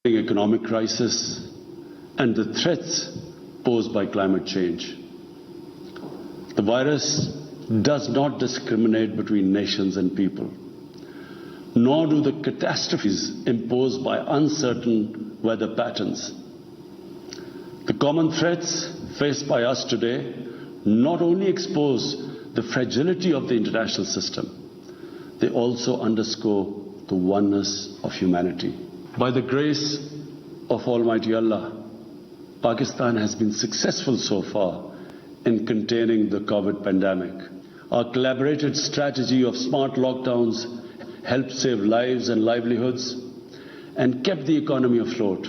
economic crisis and the threats posed by climate change. The virus does not discriminate between nations and people, nor do the catastrophes imposed by uncertain weather patterns. The common threats faced by us today not only expose the fragility of the international system, they also underscore the oneness of humanity. By the grace of Almighty Allah, Pakistan has been successful so far in containing the COVID pandemic. Our collaborated strategy of smart lockdowns helped save lives and livelihoods and kept the economy afloat.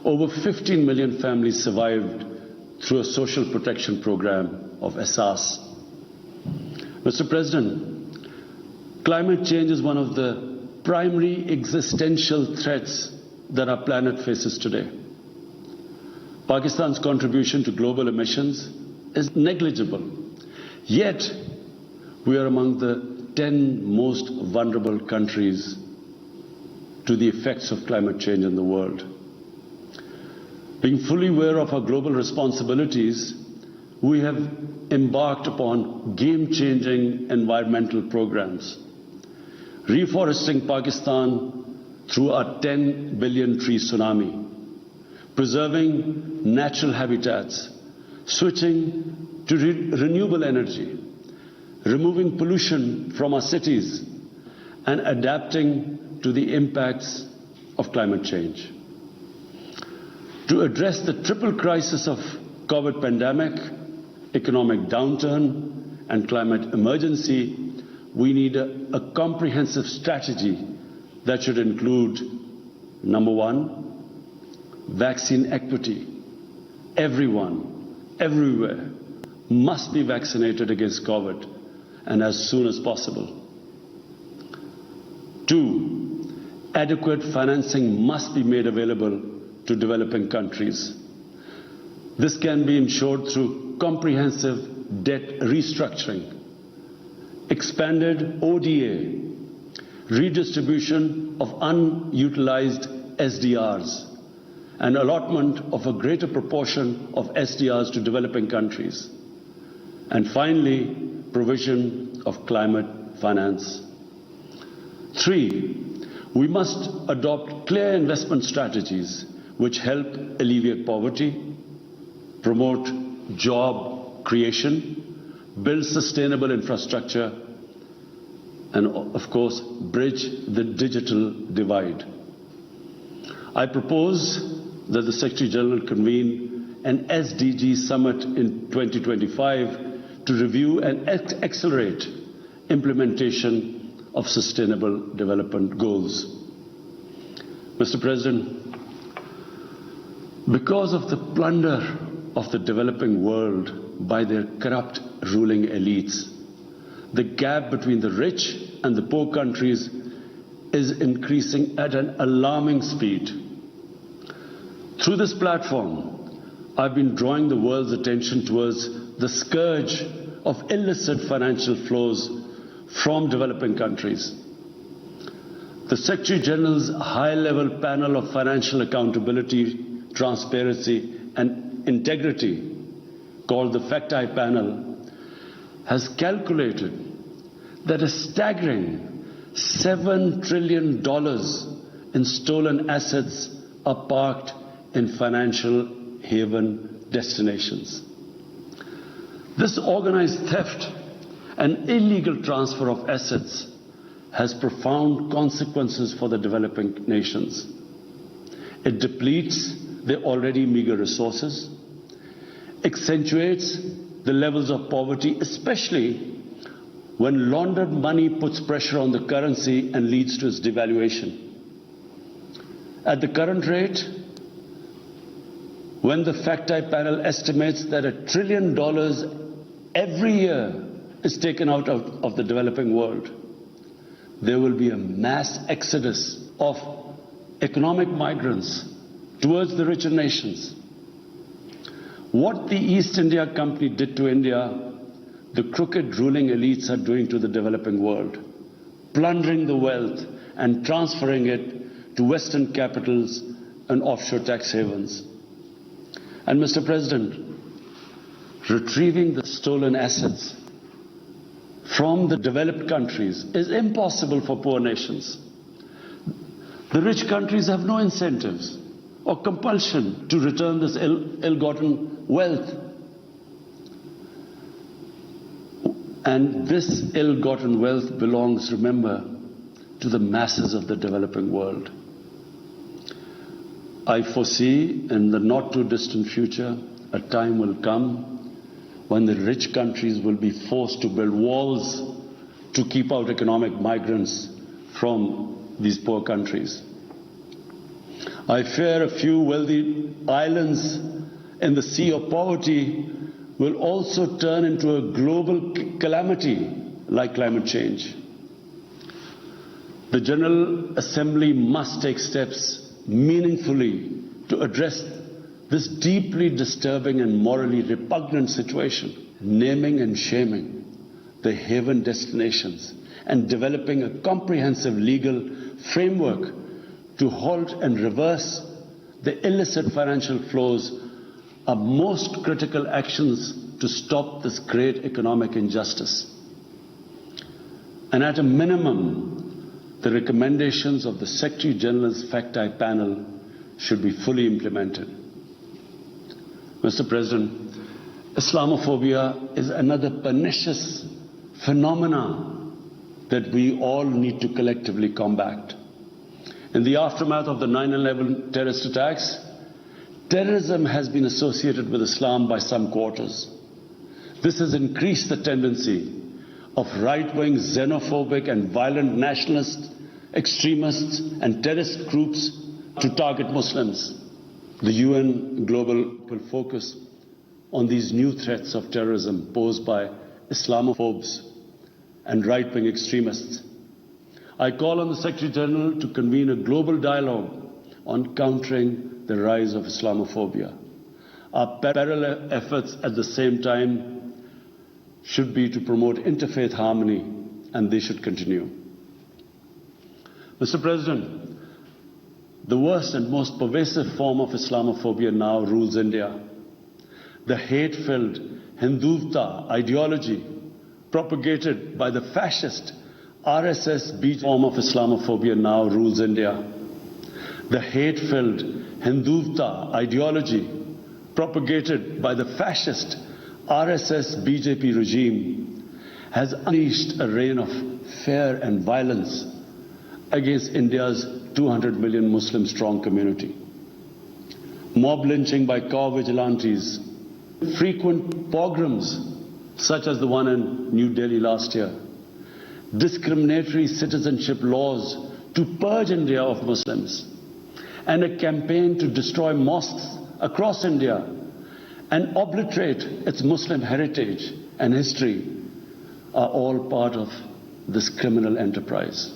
Over 15 million families survived through a social protection program of Asas. Mr. President, climate change is one of the primary existential threats that our planet faces today. Pakistan's contribution to global emissions is negligible, yet we are among the 10 most vulnerable countries to the effects of climate change in the world. Being fully aware of our global responsibilities, we have embarked upon game-changing environmental programs, reforesting Pakistan through our 10 billion tree tsunami, preserving natural habitats, switching to renewable energy, removing pollution from our cities, and adapting to the impacts of climate change. To address the triple crisis of COVID pandemic, economic downturn, and climate emergency, we need a comprehensive strategy that should include, number one, vaccine equity. Everyone, everywhere, must be vaccinated against COVID, and as soon as possible. Two, adequate financing must be made available to developing countries. This can be ensured through comprehensive debt restructuring, expanded ODA, redistribution of unutilized SDRs, and allotment of a greater proportion of SDRs to developing countries. And finally, provision of climate finance. Three, we must adopt clear investment strategies which help alleviate poverty, promote job creation, build sustainable infrastructure, and of course, bridge the digital divide. I propose that the Secretary General convene an SDG summit in 2025 to review and accelerate implementation of sustainable development goals. Mr. President, because of the plunder of the developing world by their corrupt ruling elites, the gap between the rich and the poor countries is increasing at an alarming speed. Through this platform, I've been drawing the world's attention towards the scourge of illicit financial flows from developing countries. The Secretary General's high-level panel of financial accountability, transparency, and integrity, called the FACT-I panel, has calculated that a staggering $7 trillion in stolen assets are parked in financial haven destinations. This organized theft and illegal transfer of assets has profound consequences for the developing nations. It depletes their already meager resources, accentuates the levels of poverty, especially when laundered money puts pressure on the currency and leads to its devaluation. At the current rate, when the FACT-I panel estimates that $1 trillion every year is taken out of the developing world, there will be a mass exodus of economic migrants towards the richer nations. What the East India Company did to India, the crooked ruling elites are doing to the developing world, plundering the wealth and transferring it to Western capitals and offshore tax havens. And Mr. President, retrieving the stolen assets from the developed countries is impossible for poor nations. The rich countries have no incentives or compulsion to return this ill-gotten wealth. And this ill-gotten wealth belongs, remember, to the masses of the developing world. I foresee in the not too distant future, a time will come when the rich countries will be forced to build walls to keep out economic migrants from these poor countries. I fear a few wealthy islands in the sea of poverty will also turn into a global calamity like climate change. The General Assembly must take steps meaningfully to address this deeply disturbing and morally repugnant situation, naming and shaming the haven destinations and developing a comprehensive legal framework to halt and reverse the illicit financial flows are most critical actions to stop this great economic injustice. And at a minimum, the recommendations of the Secretary General's Fact-I panel should be fully implemented. Mr. President, Islamophobia is another pernicious phenomenon that we all need to collectively combat. In the aftermath of the 9/11 terrorist attacks, terrorism has been associated with Islam by some quarters. This has increased the tendency of right-wing, xenophobic and violent nationalists, extremists and terrorist groups to target Muslims. The UN global will focus on these new threats of terrorism posed by Islamophobes and right-wing extremists. I call on the Secretary General to convene a global dialogue on countering the rise of Islamophobia. Our parallel efforts at the same time should be to promote interfaith harmony, and they should continue. Mr. President, the worst and most pervasive form of Islamophobia now rules India. The hate-filled Hindutva ideology propagated by the fascist RSS form of Islamophobia now rules India. The hate-filled Hindutva ideology propagated by the fascist RSS BJP regime has unleashed a reign of fear and violence against India's 200 million Muslim strong community. Mob lynching by cow vigilantes, frequent pogroms such as the one in New Delhi last year, discriminatory citizenship laws to purge India of Muslims, and a campaign to destroy mosques across India and obliterate its Muslim heritage and history are all part of this criminal enterprise.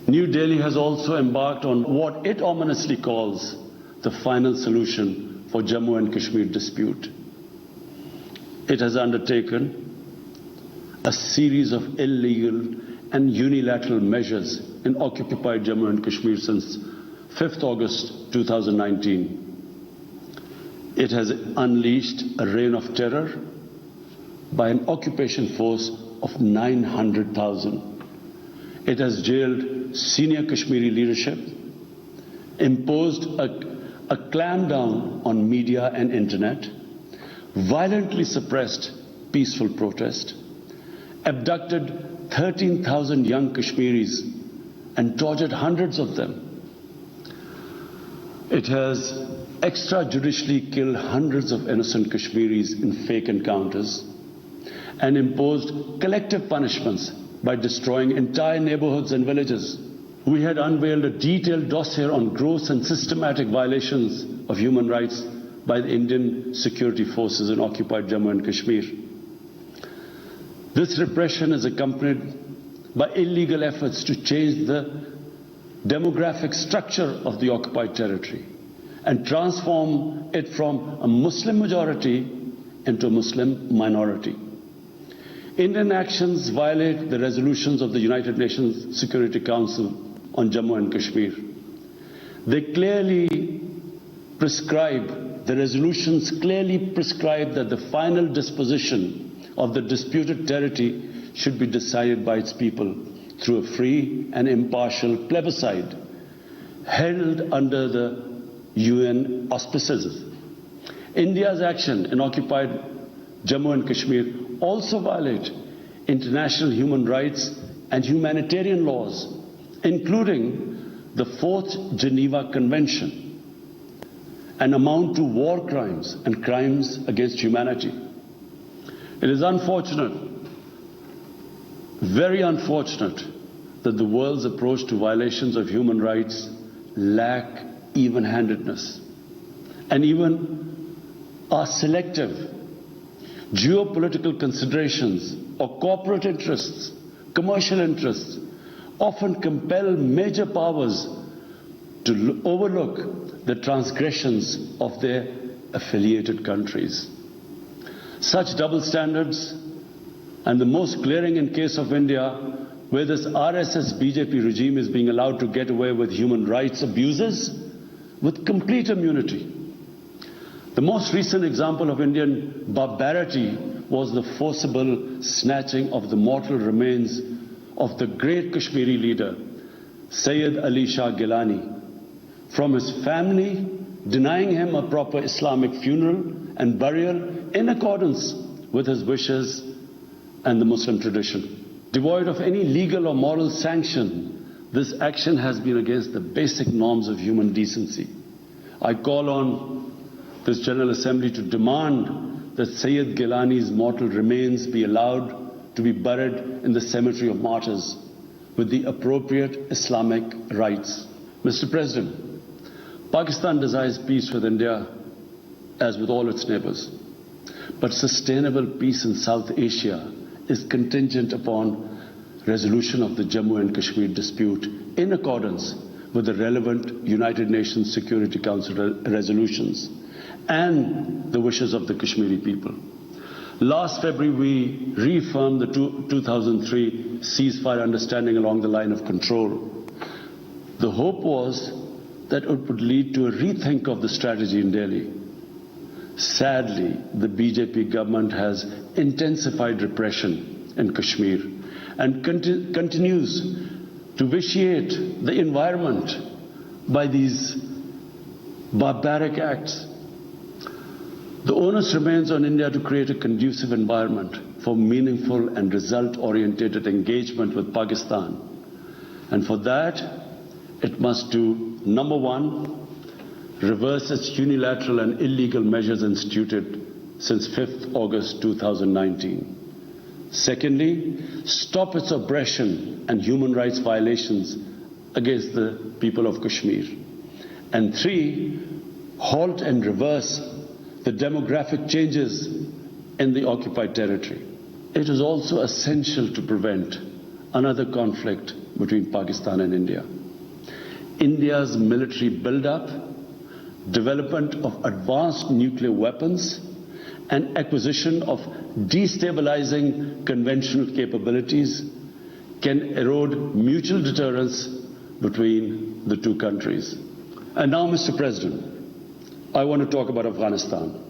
New Delhi has also embarked on what it ominously calls the final solution for Jammu and Kashmir dispute. It has undertaken a series of illegal and unilateral measures in occupied Jammu and Kashmir since 5th August 2019. It has unleashed a reign of terror by an occupation force of 900,000. It has jailed senior Kashmiri leadership, imposed a clampdown on media and internet, violently suppressed peaceful protest, abducted 13,000 young Kashmiris and tortured hundreds of them. It has extrajudicially killed hundreds of innocent Kashmiris in fake encounters and imposed collective punishments by destroying entire neighborhoods and villages. We had unveiled a detailed dossier on gross and systematic violations of human rights by the Indian security forces in occupied Jammu and Kashmir. This repression is accompanied by illegal efforts to change the demographic structure of the occupied territory and transform it from a Muslim majority into a Muslim minority. Indian actions violate the resolutions of the United Nations Security Council on Jammu and Kashmir. They clearly prescribe, the resolutions clearly prescribe that the final disposition of the disputed territory should be decided by its people through a free and impartial plebiscite held under the UN auspices. India's action in occupied Jammu and Kashmir also violate international human rights and humanitarian laws, including the 4th Geneva Convention, and amount to war crimes and crimes against humanity. It is unfortunate, very unfortunate, that the world's approach to violations of human rights lack even-handedness and even are selective. Geopolitical considerations or corporate interests, commercial interests, often compel major powers to overlook the transgressions of their affiliated countries. Such double standards, and the most glaring in case of India, where this RSS BJP regime is being allowed to get away with human rights abuses with complete immunity. The most recent example of Indian barbarity was the forcible snatching of the mortal remains of the great Kashmiri leader, Sayyid Ali Shah Gilani, from his family, denying him a proper Islamic funeral and burial in accordance with his wishes and the Muslim tradition. Devoid of any legal or moral sanction, this action has been against the basic norms of human decency. I call on this General Assembly to demand that Sayyid Gilani's mortal remains be allowed to be buried in the cemetery of martyrs with the appropriate Islamic rites. Mr. President, Pakistan desires peace with India as with all its neighbors. But sustainable peace in South Asia is contingent upon resolution of the Jammu and Kashmir dispute in accordance with the relevant United Nations Security Council resolutions and the wishes of the Kashmiri people. Last February, we reaffirmed the 2003 ceasefire understanding along the line of control. The hope was that it would lead to a rethink of the strategy in Delhi. Sadly, the BJP government has intensified repression in Kashmir and continues to vitiate the environment by these barbaric acts. The onus remains on India to create a conducive environment for meaningful and result-oriented engagement with Pakistan. And for that, it must do, number one, reverse its unilateral and illegal measures instituted since 5th August 2019. Secondly, stop its oppression and human rights violations against the people of Kashmir. And three, halt and reverse the demographic changes in the occupied territory. It is also essential to prevent another conflict between Pakistan and India. India's military buildup, development of advanced nuclear weapons, and acquisition of destabilizing conventional capabilities can erode mutual deterrence between the two countries. And now, Mr. President, I want to talk about Afghanistan.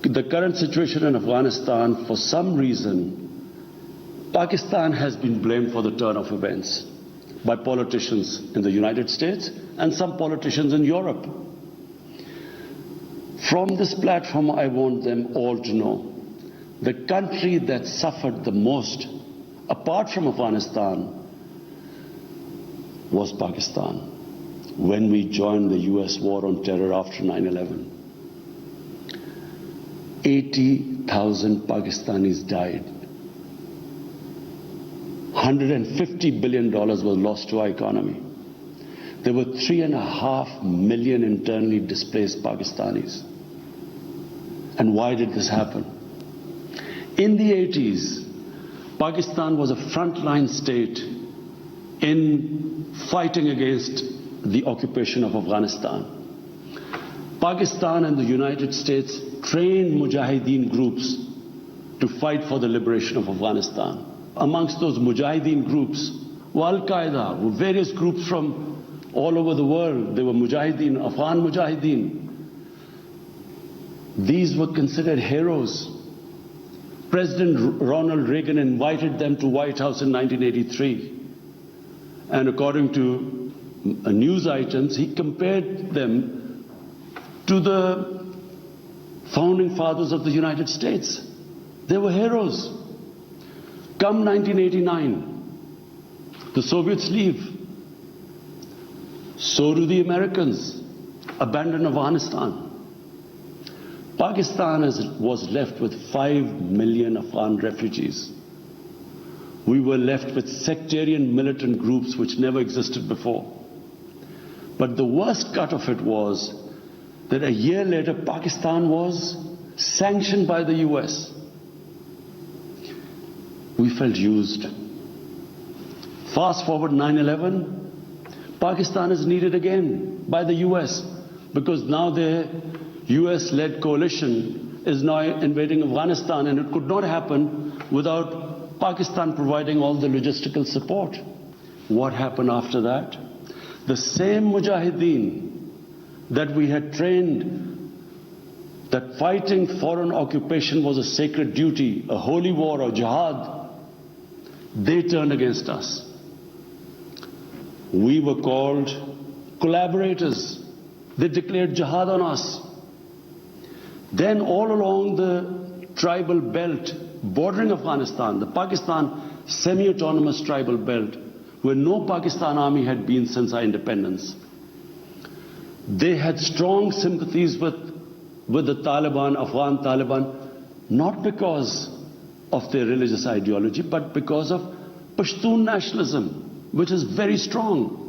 The current situation in Afghanistan, for some reason, Pakistan has been blamed for the turn of events by politicians in the United States and some politicians in Europe. From this platform, I want them all to know the country that suffered the most, apart from Afghanistan, was Pakistan when we joined the US war on terror after 9/11. 80,000 Pakistanis died. $150 billion was lost to our economy. There were 3.5 million internally displaced Pakistanis. And why did this happen? In the 80s, Pakistan was a frontline state in fighting against the occupation of Afghanistan. Pakistan and the United States trained mujahideen groups to fight for the liberation of Afghanistan. amongst those mujahideen groups were Al-Qaeda, were various groups from all over the world. They were mujahideen, Afghan mujahideen. These were considered heroes. President Ronald Reagan invited them to White House in 1983. And according to news items, he compared them to the founding fathers of the United States. They were heroes. Come 1989, the Soviets leave. So do the Americans, abandon Afghanistan. Pakistan was left with 5 million Afghan refugees. We were left with sectarian militant groups which never existed before. But the worst cut of it was that a year later, Pakistan was sanctioned by the US. We felt used. Fast forward 9/11, Pakistan is needed again by the US because now their US-led coalition is now invading Afghanistan, and it could not happen without Pakistan providing all the logistical support. What happened after that? The same mujahideen that we had trained that fighting foreign occupation was a sacred duty, a holy war or jihad, they turned against us. We were called collaborators. They declared jihad on us. Then all along the tribal belt bordering Afghanistan, the Pakistan semi-autonomous tribal belt, where no Pakistan army had been since our independence, they had strong sympathies with the Taliban, Afghan Taliban, not because of their religious ideology, but because of Pashtun nationalism, which is very strong.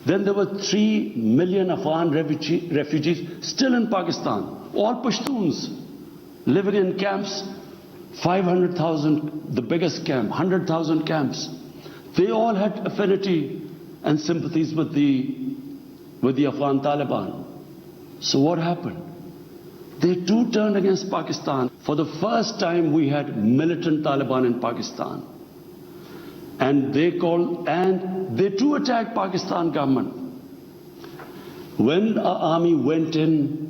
Then there were 3 million Afghan refugees still in Pakistan, all Pashtuns, living in camps, 500,000, the biggest camp, 100,000 camps. They all had affinity and sympathies with the Afghan Taliban. So what happened? They too turned against Pakistan. For the first time, we had militant Taliban in Pakistan. And they too attacked Pakistan government. When our army went in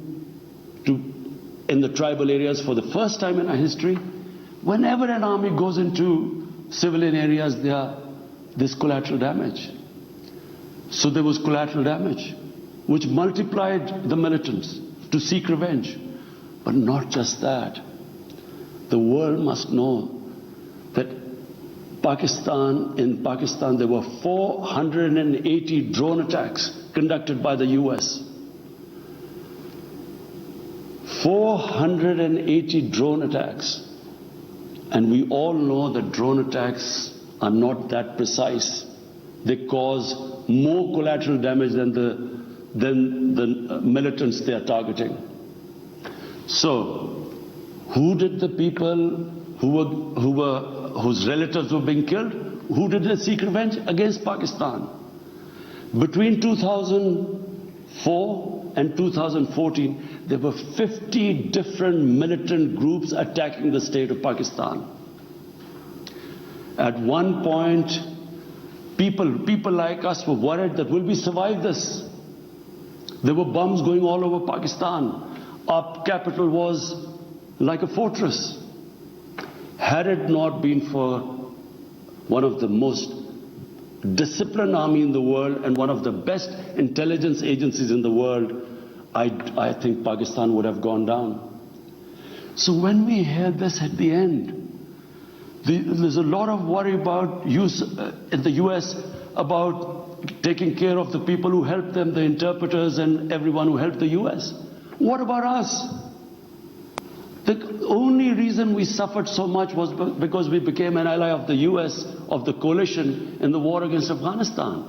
the tribal areas for the first time in our history, whenever an army goes into civilian areas, there's collateral damage. So there was collateral damage, which multiplied the militants to seek revenge. But not just that. The world must know that in Pakistan there were 480 drone attacks conducted by the US. 480 drone attacks. And we all know that drone attacks are not that precise. They cause more collateral damage than the militants they are targeting. So, who did the people whose relatives were being killed? Who did they seek revenge? Against Pakistan. Between 2004 and 2014, there were 50 different militant groups attacking the state of Pakistan. At one point, people like us were worried that will we survive this? There were bombs going all over Pakistan. Our capital was like a fortress. Had it not been for one of the most disciplined army in the world and one of the best intelligence agencies in the world, I think Pakistan would have gone down. So when we hear this at the end, there's a lot of worry about in the US about taking care of the people who helped them, the interpreters and everyone who helped the US. What about us? The only reason we suffered so much was because we became an ally of the US, of the coalition in the war against Afghanistan,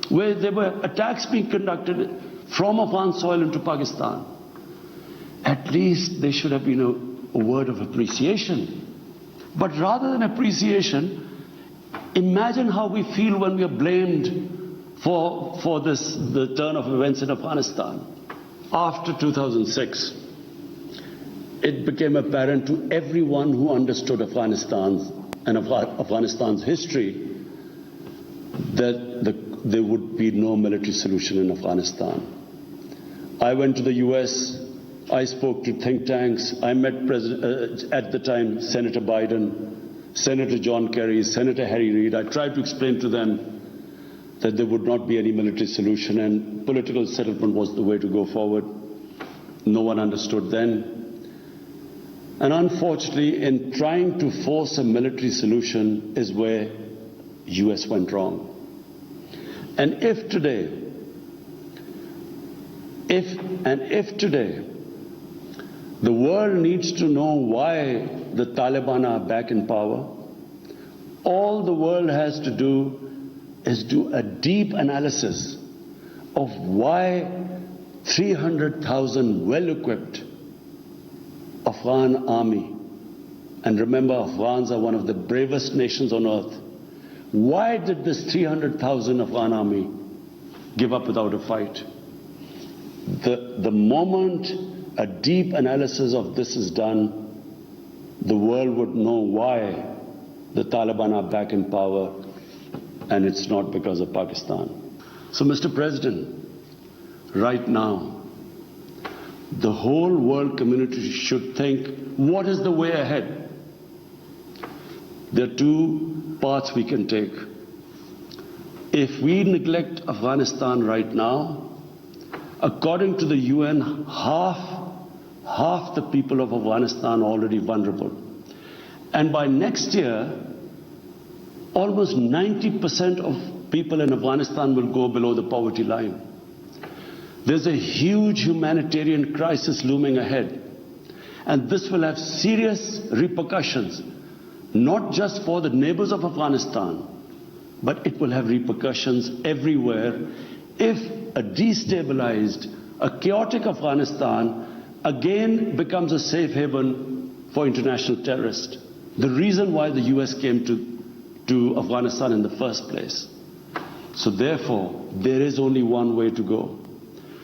where there were attacks being conducted from Afghan soil into Pakistan. At least there should have been a word of appreciation. But rather than appreciation, imagine how we feel when we are blamed for the turn of events in Afghanistan. After 2006, it became apparent to everyone who understood Afghanistan's and Afghanistan's history that there would be no military solution in Afghanistan. I went to the US, I spoke to think tanks, I met at the time Senator Biden, Senator John Kerry, Senator Harry Reid. I tried to explain to them that there would not be any military solution and political settlement was the way to go forward. No one understood then. And unfortunately, in trying to force a military solution is where US went wrong. And if today, the world needs to know why the Taliban are back in power, all the world has to do is do a deep analysis of why 300,000 well-equipped Afghan army, and remember Afghans are one of the bravest nations on earth, why did this 300,000 Afghan army give up without a fight? The moment a deep analysis of this is done, the world would know why the Taliban are back in power, and it's not because of Pakistan. So, Mr. President, right now, the whole world community should think, what is the way ahead? There are two paths we can take. If we neglect Afghanistan right now, according to the UN, half the people of Afghanistan are already vulnerable. And by next year, almost 90% of people in Afghanistan will go below the poverty line. There's a huge humanitarian crisis looming ahead. And this will have serious repercussions, not just for the neighbors of Afghanistan, but it will have repercussions everywhere if a destabilized, a chaotic Afghanistan again becomes a safe haven for international terrorists. The reason why the US came to Afghanistan in the first place. So therefore, there is only one way to go.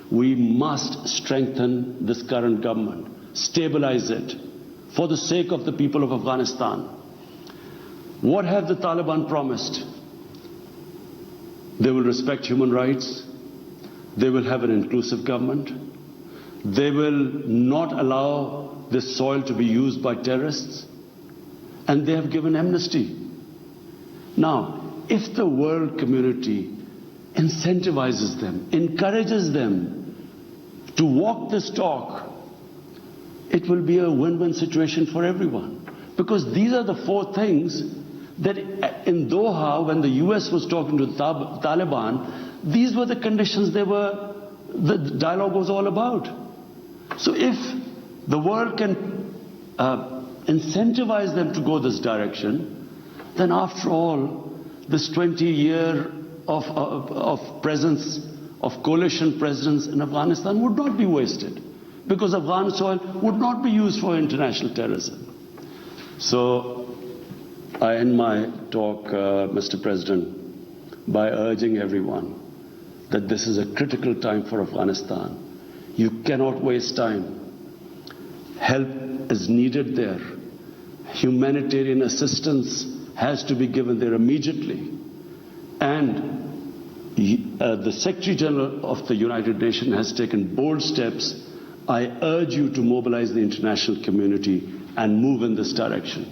We must strengthen this current government, stabilize it, for the sake of the people of Afghanistan. What have the Taliban promised? They will respect human rights. They will have an inclusive government. They will not allow this soil to be used by terrorists. And they have given amnesty. Now, if the world community incentivizes them, encourages them to walk this talk, it will be a win-win situation for everyone. Because these are the four things that in Doha, when the US was talking to the Taliban, these were the conditions the dialogue was all about. So if the world can incentivize them to go this direction, then after all, this 20-year of presence, of coalition presence in Afghanistan would not be wasted, because Afghan soil would not be used for international terrorism. So I end my talk, Mr. President, by urging everyone that this is a critical time for Afghanistan. You cannot waste time. Help is needed there. Humanitarian assistance has to be given there immediately. And the Secretary General of the United Nations has taken bold steps. I urge you to mobilize the international community and move in this direction.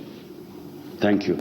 Thank you.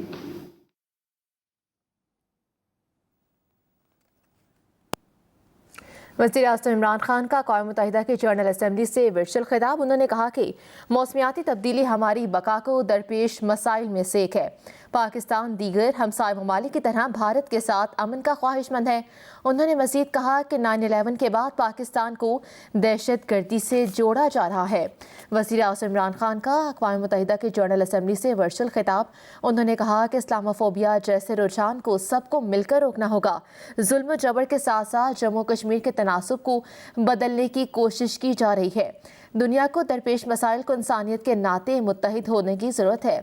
वज़ीर-ए-आज़म इमरान खान का क़ौम मुत्तहिदा की general assembly से virtual खिताब। उन्होंने कहा कि मौसमियाती तब्दीली हमारी बका को दरपेश मसाइल में से एक है। पाकिस्तान दीगर हमसाय ममालिक की तरह भारत के साथ अमन का ख्वाहिशमंद है। उन्होंने मज़ीद कहा कि 9/11 के बाद पाकिस्तान को दहशत गर्दी से जोड़ा जा रहा है। वज़ीर-ए-आज़म इमरान खान का क़ौम मुत्तहिदा की जनरल असम्बली से वर्चुअल खिताब। उन्होंने कहा कि इस्लामोफोबिया जैसे रुझान को सबको मिलकर रोकना होगा। जुल्म जबर के साथ साथ जम्मू कश्मीर के तनासुब को बदलने की कोशिश की जा रही है। दुनिया को दरपेश मसाइल को इंसानियत के नाते मुत्तहिद होने की ज़रूरत है।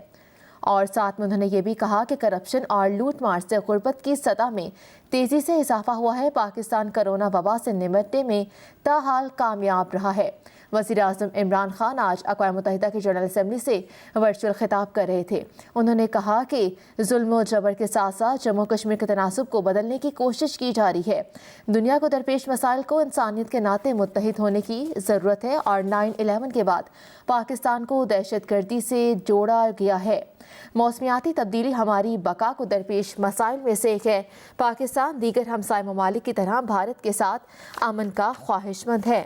और साथ में उन्होंने ये भी कहा कि करप्शन और लूट मार से गुर्बत की सतह में तेज़ी से इजाफा हुआ है। पाकिस्तान कोरोना वबा से निपटने में ताहाल कामयाब रहा है। वज़ीर-ए-आज़म इमरान खान आज अक़वाम मुत्तहिदा की जनरल असम्बली से वर्चुअल खिताब कर रहे थे। उन्होंने कहा कि जुल्म और जबर के साथ साथ जम्मू कश्मीर के तनासुब को बदलने की कोशिश की जा रही है। दुनिया को दरपेश मसाइल को इंसानियत के नाते मुत्तहिद होने की ज़रूरत है और 9/11 के बाद पाकिस्तान को दहशतगर्दी से जोड़ा गया है। मौसमियाती तब्दीली हमारी बका को दरपेश मसाइल में से एक है। पाकिस्तान दीगर हमसाय ममालिक की तरह भारत के साथ अमन का ख्वाहिशमंद है।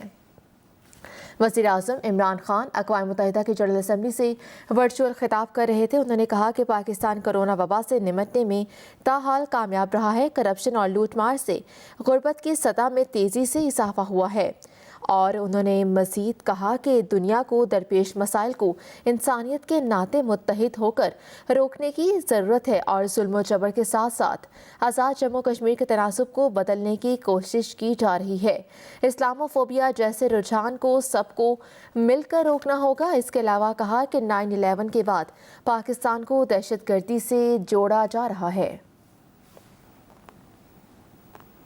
वज़ीर-ए-आज़म इमरान खान अक़वाम मुत्तहिदा की जनरल असम्बली से वर्चुअल खिताब कर रहे थे। उन्होंने कहा कि पाकिस्तान कोरोना वबा से निपटने में ताहाल कामयाब रहा है। करप्शन और लूटमार से गुर्बत की सतह में तेज़ी से इजाफा हुआ है और उन्होंने मज़ीद कहा कि दुनिया को दरपेश मसाइल को इंसानियत के नाते मुत्तहिद होकर रोकने की ज़रूरत है और जुल्म जबर के साथ साथ आज़ाद जम्मू कश्मीर के तनासुब को बदलने की कोशिश की जा रही है। इस्लामोफोबिया जैसे रुझान को सबको मिलकर रोकना होगा। इसके अलावा कहा कि 9/11 के बाद पाकिस्तान को दहशतगर्दी से जोड़ा जा रहा है।